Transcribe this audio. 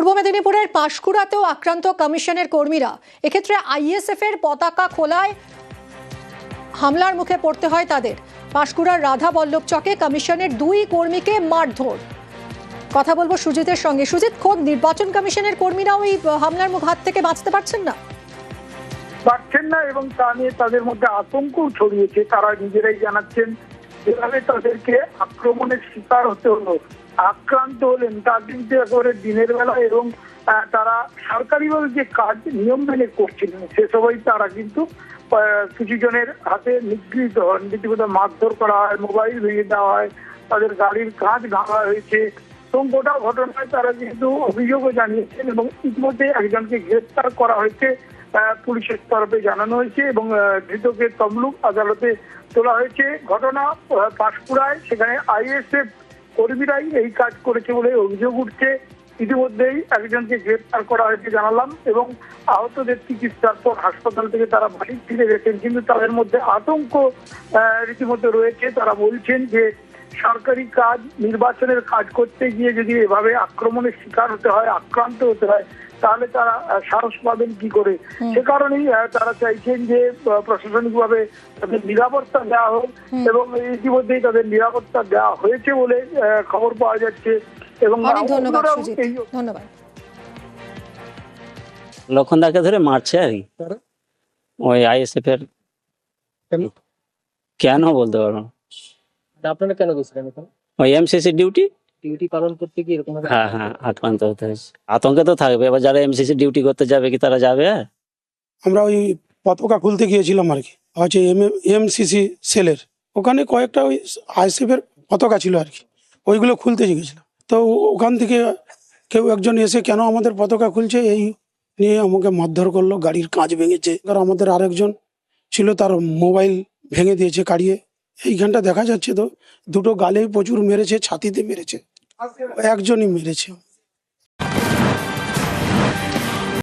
পূর্ব মেদিনীপুরের পাঁশকুড়াতেও আক্রান্ত কমিশনের কর্মীরা। এক্ষেত্রে আইএসএফ এর পতাকা খোলায় হামলার মুখে পড়তে হয় তাদের। পাঁশকুড়ার রাধা বল্লভ চকে কমিশনের 2 কর্মীকে মারধর। কথা বলবো সুজিতের সঙ্গে। সুজিত, খোদ নির্বাচন কমিশনের কর্মীরাও এই হামলার হাত থেকে বাঁচতে পারছেন না এবং তা নিয়ে তাদের মধ্যে আতঙ্ক ছড়িয়েছে। তারা নিজেরাই জানাচ্ছেন যেভাবে তাদেরকে আক্রমণের শিকার হতে হলো, আক্রান্ত হলেন, তা কিন্তু একেবারে দিনের বেলা এবং তারা সরকারিভাবে যে কাজ নিয়ম মেনে করছিলেন সে সবাই তারা কিন্তু কিছু জনের হাতে নিগৃহীত হন। রীতিমতো মারধর করা হয়, মোবাইল ভেঙে দেওয়া হয়, তাদের গাড়ির কাঁচ ভাঙা হয়েছে এবং গোটা ঘটনায় তারা কিন্তু অভিযোগও জানিয়েছেন এবং ইতিমধ্যে একজনকে গ্রেফতার করা হয়েছে, পুলিশের তরফে জানানো হয়েছে এবং ধৃতকে তমলুক আদালতে তোলা হয়েছে। ঘটনা পাঁশকুড়ায়, সেখানে আইএসএফ কর্মীরাই এই কাজ করেছে বলে অভিযোগ উঠছে। ইতিমধ্যেই একজনকে গ্রেফতার করা হয়েছে জানালাম এবং আহতদের চিকিৎসার পর হাসপাতাল থেকে তারা বাড়ি ফিরে গেছেন, কিন্তু তাদের মধ্যে আতঙ্ক রীতিমতো রয়েছে। তারা বলছেন যে সরকারি কাজ, নির্বাচনের কাজ করতে গিয়ে যদি এভাবে আক্রমণের শিকার হতে হয়, আক্রান্ত হতে হয়, তাহলে তারা সাহস পাবেন কি করে। সে কারণেই তারা চাইছেন যে প্রশাসনিকভাবে তাদের নিরাপত্তা দেওয়া হোক এবং ইতিমধ্যেই তাদের নিরাপত্তা দেওয়া হয়েছে বলে খবর পাওয়া যাচ্ছে। এবং ধন্যবাদ। লক্ষণদাকে ধরে মারছে আর কি, ওই আইএসএফ এর। কেন বলতে পারবো। আপনারা কেন গেছিলেন? ওই এমসিসি ডিউটি পালন করতে কি এরকম? হ্যাঁ, আক্রান্ত হতে হয়েছে। আতঙ্কে তো থাকবে, এবার যারা এমসিসি ডিউটি করতে যাবে কি তারা যাবে? আমরা ওই পতাকা খুলতে গিয়েছিলাম আর কি, হচ্ছে এমসিসি সেলের ওখানে কয়েকটা ওই আইএসএফ এর পতাকা ছিল আর কি, ওইগুলো খুলতে গিয়েছিলাম। তো ওখান থেকে কেউ একজন এসে কেন আমাদের পতাকা খুলছে এই নিয়ে আমাকে মারধর করলো, গাড়ির কাঁচ ভেঙেছে। আর আমাদের আরেকজন ছিল, তার মোবাইল ভেঙে দিয়েছে কাড়িয়ে। এইখানটা দেখা যাচ্ছে তো দুটো গালেই প্রচুর মেরেছে, ছাতিতে মেরেছে, একজনই মেরেছে।